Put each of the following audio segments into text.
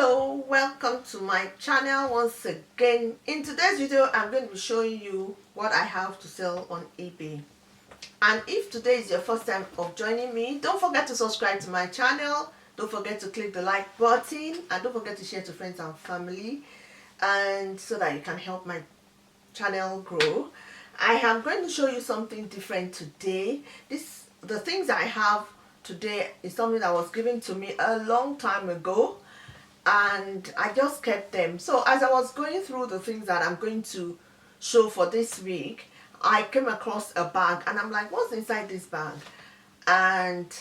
Hello, welcome to my channel once again. In today's video I'm going to be showing you what I have to sell on eBay. And if today is your first time of joining me, don't forget to subscribe to my channel, don't forget to click the like button, and don't forget to share to friends and family, and so that you can help my channel grow. I am going to show you something different today. The things I have today is something that was given to me a long time ago, and I just kept them. So as I was going through the things that I'm going to show for this week, I came across a bag and I'm like, what's inside this bag? And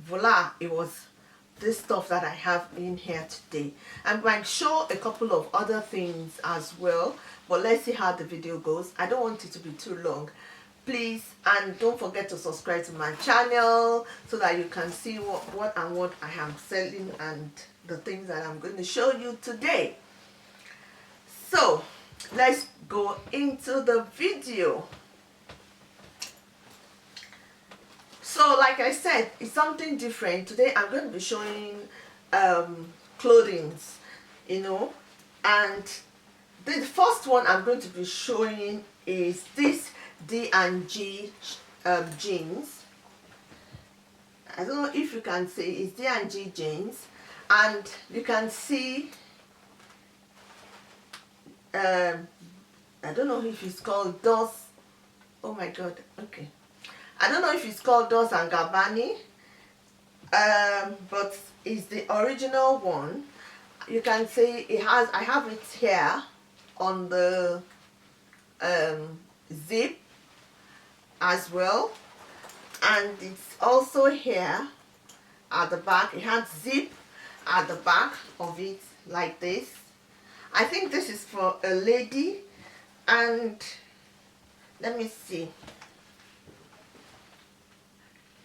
voila, it was this stuff that I have in here today. I'm going to show a couple of other things as well, but let's see how the video goes. I don't want it to be too long, please, and don't forget to subscribe to my channel so that you can see what I am selling and the things that I'm going to show you today. So let's go into the video. So like I said, it's something different. Today I'm going to be showing clothings, and the first one I'm going to be showing is this D&G jeans. I don't know if you can see, it's D&G jeans, and you can see I don't know if it's called Dos. Oh my god, okay, I don't know if it's called Dos and Gabbani, but it's the original one. You can see I have it here on the zip as well, and it's also here at the back. It has zip at the back of it like this. I think this is for a lady, and let me see,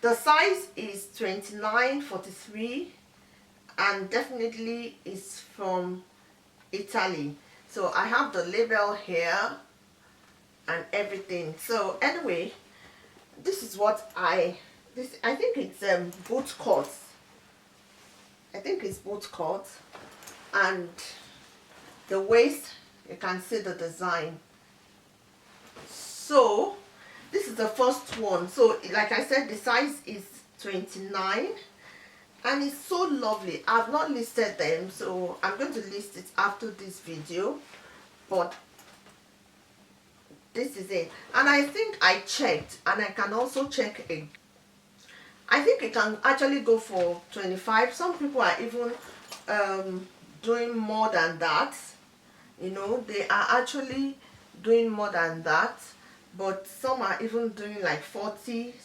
the size is 29-43, and definitely is from Italy. So I have the label here and everything. So anyway, this is what I think it's boot cut. I think it's boot cut, and the waist, you can see the design. So this is the first one. So like I said, the size is 29, and it's so lovely. I've not listed them, so I'm going to list it after this video, but this is it. And I think I checked, and I can also check again. I think it can actually go for 25. Some people are even doing more than that. They are actually doing more than that, but some are even doing like 40.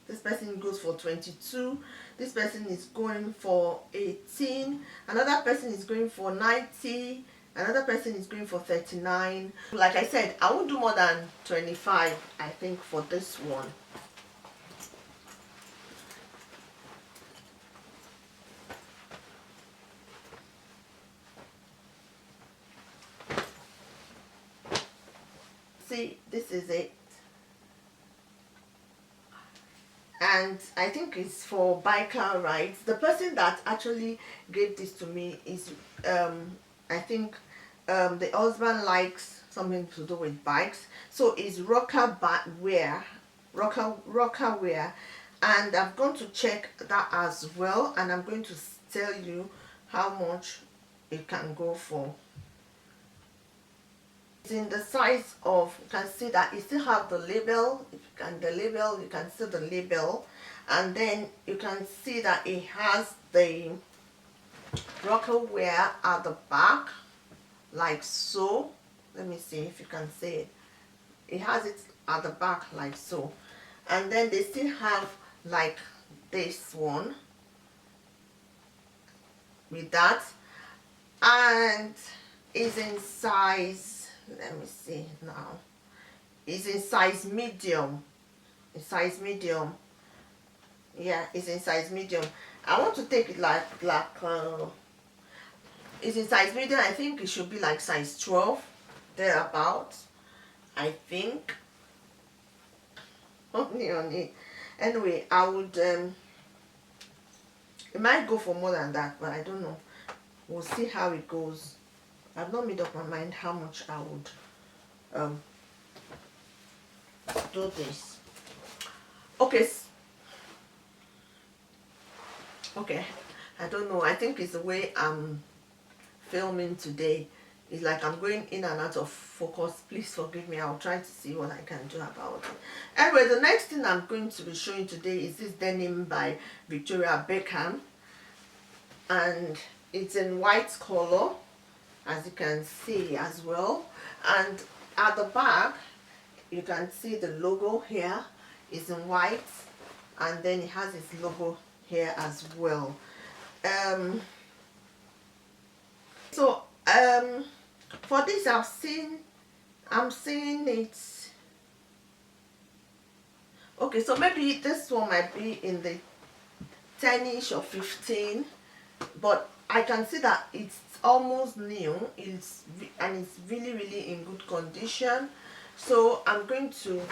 This person goes for 22. This person is going for 18. Another person is going for 90. Another person is going for 39. Like I said, I won't do more than 25, I think, for this one. See, this is it. And I think it's for biker rides. The person that actually gave this to me is I think the husband likes something to do with bikes, so it's rocker wear, and I'm going to check that as well, and I'm going to tell you how much it can go for. It's in the size of, you can see that you still have the label. If you can, you can see the label, and then you can see that it has the rocker wear at the back like so. Let me see if you can see it. It has it at the back like so, and then they still have like this one with that, and is in size, let me see now, it's in size medium. In size medium, yeah, it's in size medium. I want to take it like it's in size medium. I think it should be like size 12 thereabouts, I think. Only anyway, I would it might go for more than that, but I don't know. we'll see how it goes. I've not made up my mind how much I would do this. Okay. Okay, I don't know, I think it's the way I'm filming today. It's like I'm going in and out of focus. Please forgive me. I'll try to see what I can do about it. Anyway, the next thing I'm going to be showing today is this denim by Victoria Beckham, and it's in white color, as you can see as well. And at the back you can see the logo here is in white, and then it has its logo here as well. For this I'm seeing it. Okay, so maybe this one might be in the 10ish or 15, but I can see that it's almost new. It's really in good condition. So I'm going to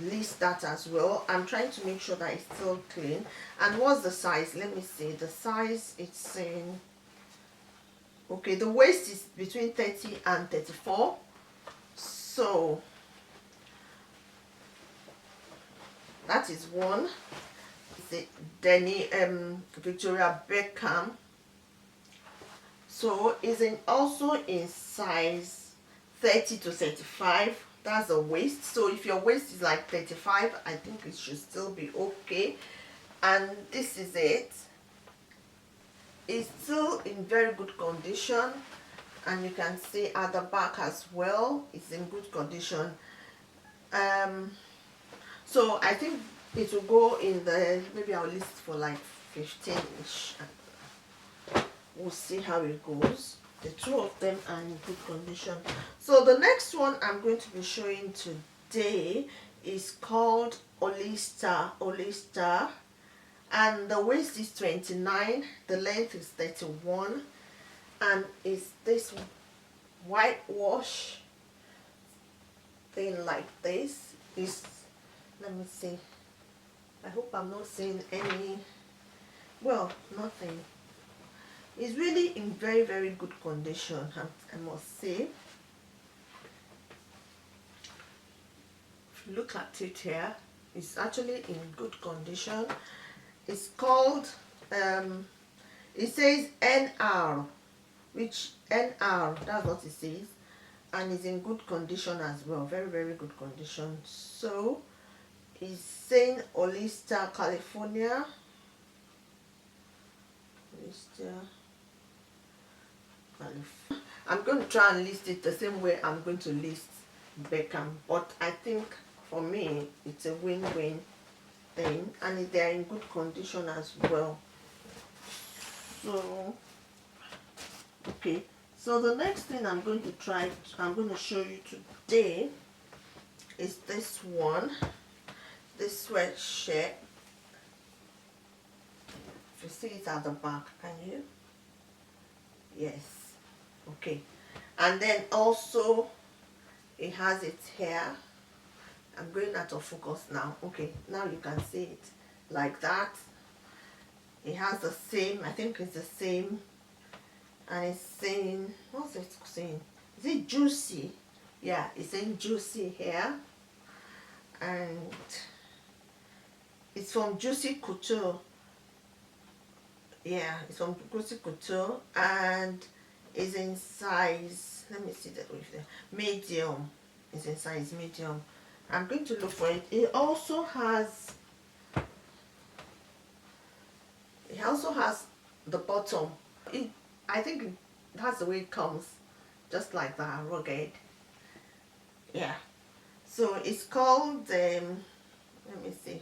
list that as well. I'm trying to make sure that it's still clean. And what's the size? Let me see. The size, it's saying, okay, the waist is between 30 and 34. So that is one. It's a Victoria Beckham. So it's also in size 30 to 35. That's the waist. So if your waist is like 35, I think it should still be okay. And this is it. It's still in very good condition, and you can see at the back as well, it's in good condition. So I think it will go in the, maybe I'll list for like 15ish. We'll see how it goes. The two of them are in good condition. So the next one I'm going to be showing today is called Olista, and the waist is 29, the length is 31, and it's this whitewash thing like this. Let me see, I hope I'm not seeing any, well, nothing. It's really in very good condition, I must say. If you look at it here, it's actually in good condition. It's called, it says NR, which NR, that's what it says, and it's in good condition as well, very good condition. So it's saying Olista, California. Olista, California. I'm going to try and list it the same way I'm going to list Beckham, but I think for me it's a win-win thing, and they're in good condition as well. So okay, so the next thing I'm going to show you today is this one, this sweatshirt. If you see it at the back, can you? Yes. Okay, and then also it has its hair. I'm going out of focus now. Okay, now you can see it like that. It has the same, I think it's the same, and it's saying, what's it saying? Is it juicy? Yeah, it's saying juicy hair, and it's from Juicy Couture. Yeah, it's from Juicy Couture, and is in size, let me see that with there, medium. It's in size medium. I'm going to look for it. It also has the bottom. I think that's the way it comes, just like that, rugged. Yeah. So it's called let me see.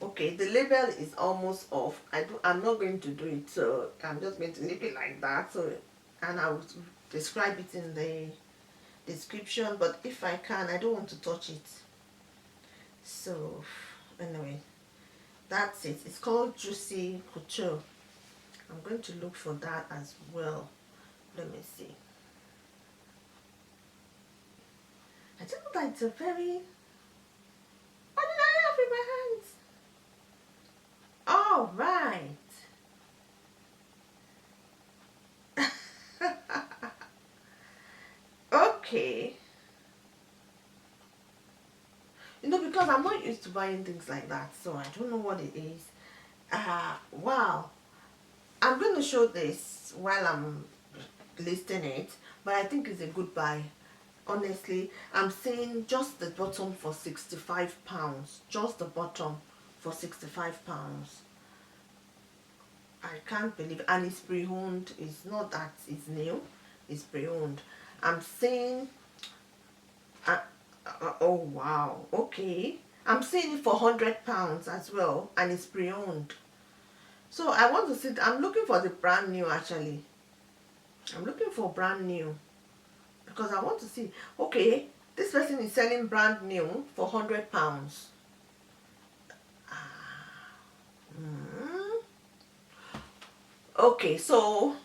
Okay, the label is almost off. I'm not going to do it, so I'm just going to leave it like that. So, and I will describe it in the description, but if I can, I don't want to touch it. So anyway, that's it. It's called Juicy Couture. I'm going to look for that as well. Let me see. I don't know that it's a very, what did I have in my hands? All right. Okay. You know, because I'm not used to buying things like that, so I don't know what it is. Wow. I'm going to show this while I'm listing it, but I think it's a good buy. Honestly, I'm saying just the bottom for £65. Just the bottom for £65. I can't believe it. And it's pre-owned. It's not that it's new, it's pre-owned. I'm saying oh wow, okay, I'm seeing it for £100 as well, and it's pre-owned. So I want to see, I'm looking for the brand new. Actually, I'm looking for brand new because I want to see, okay, this person is selling brand new for £100. Okay, so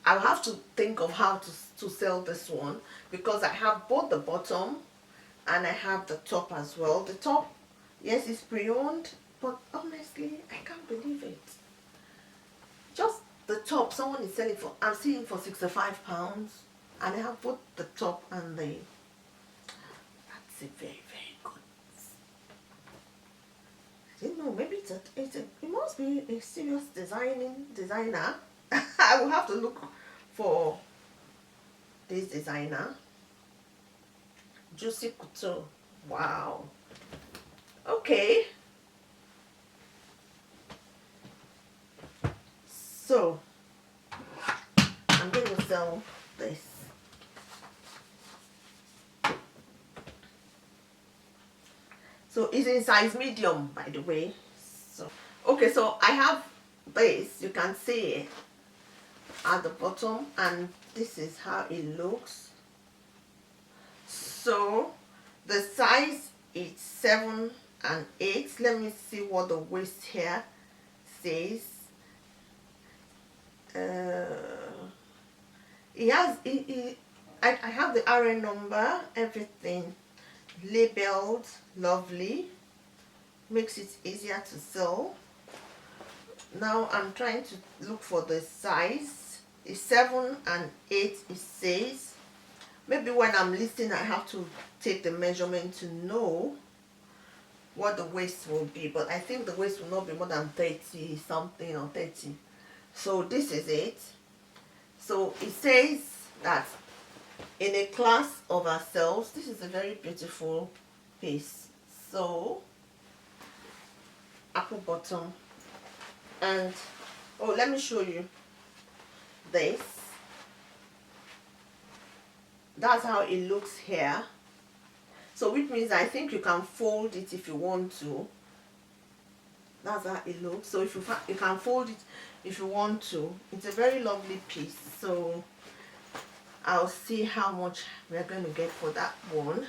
I'll have to think of how to sell this one, because I have both the bottom and I have the top as well. The top, yes, it's pre-owned, but honestly, I can't believe it. Just the top, someone is selling for, I'm seeing for £65, and I have both the top and the, that's a very, very good. I don't know, maybe it must be a serious designer. I will have to look for this designer. Juicy Couture. Wow. Okay. So I'm going to sell this. So it's in size medium, by the way. So okay, so I have this. You can see it at the bottom, and this is how it looks. So the size is 7 and 8. Let me see what the waist here says. I have the RN number, everything labeled, lovely, makes it easier to sell. Now I'm trying to look for the size. It's 7 and 8, it says. Maybe when I'm listing, I have to take the measurement to know what the waist will be, but I think the waist will not be more than 30 something or 30. So this is it. So it says that in a class of ourselves, this is a very beautiful piece. So apple bottom, and oh, let me show you this. That's how it looks here. So which means I think you can fold it if you want to. That's how it looks. So if you can fold it if you want to. It's a very lovely piece. So I'll see how much we're going to get for that one.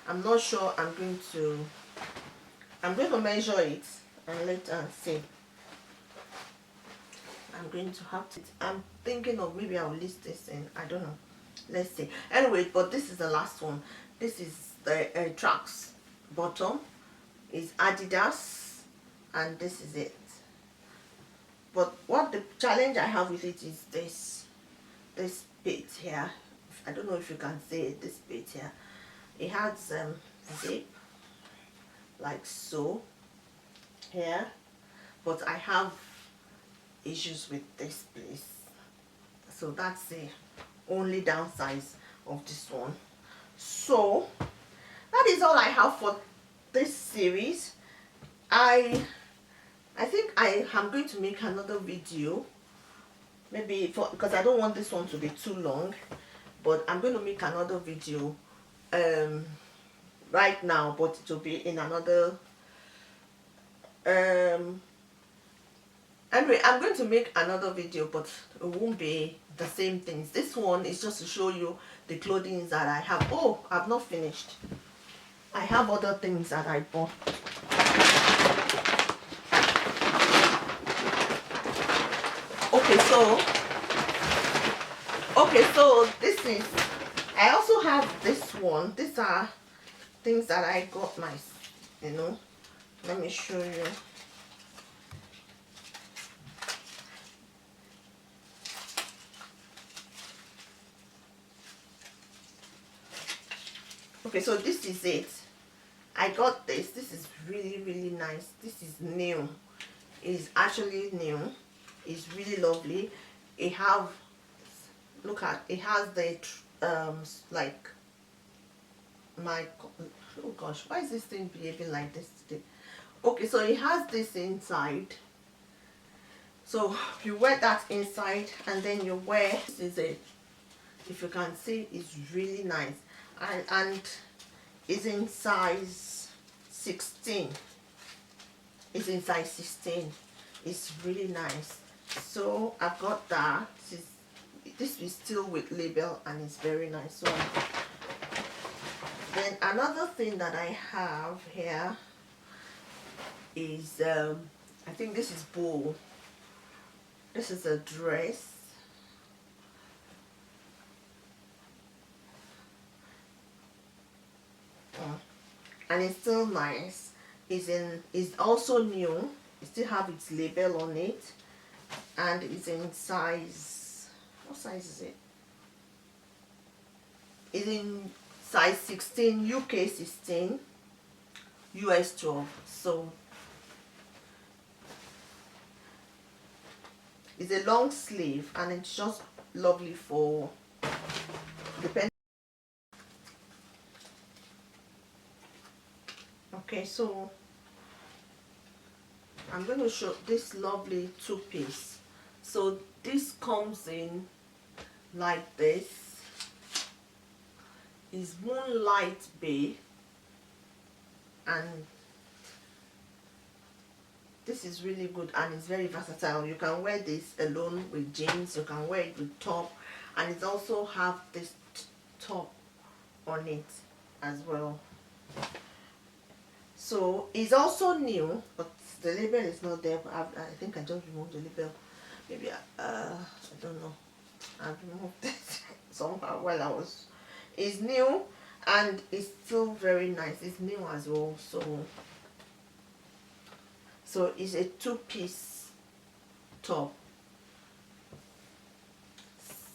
I'm not sure. I'm going to measure it and let her see. I'm going to have to, I'm thinking of maybe I'll list this in, I don't know, let's see. Anyway, but this is the last one. This is the tracks bottom, is Adidas, and this is it. But what the challenge I have with it is this bit here. I don't know if you can see it, this bit here. It has zip like so here, but I have issues with this place. So that's the only downside of this one. So that is all I have for this series. I think I am going to make another video, maybe because I don't want this one to be too long, but I'm going to make another video right now, but it will be in another anyway, I'm going to make another video, but it won't be the same things. This one is just to show you the clothing that I have. Oh, I've not finished. I have other things that I bought. Okay, so this is, I also have this one. These are things that I got let me show you. Okay, so this is it. I got this. This is really nice. This is new. It's actually new. It's really lovely. It have, look at, it has the like my, oh gosh, why is this thing behaving like this today? Okay, so it has this inside. So you wear that inside, and then you wear, this is it. If you can see, it's really nice, and it's in size 16. It's in size 16. It's really nice. So I got that. This is still with label, and it's very nice. So then another thing that I have here is I think this is bow. This is a dress. And it's still nice. It's also new. It still have its label on it, and it's in size, what size is it? It's in size 16, UK 16, US 12. So it's a long sleeve, and it's just lovely for depending. Okay, so I'm going to show this lovely two-piece. So this comes in like this. It's moonlight bay, and this is really good, and it's very versatile. You can wear this alone with jeans, you can wear it with top, and it also have this top on it as well. So it's also new, but the label is not there. I think I just removed the label. Maybe I don't know. I removed it somehow while I was. It's new, and it's still very nice. It's new as well. So it's a two-piece top.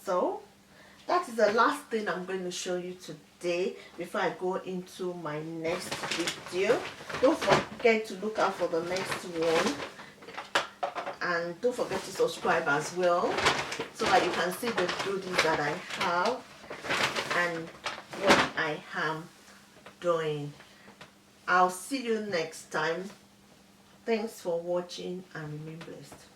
So that is the last thing I'm going to show you today before I go into my next video. Don't forget to look out for the next one, and don't forget to subscribe as well, so that you can see the goodies that I have and what I am doing. I'll see you next time. Thanks for watching, and remain blessed.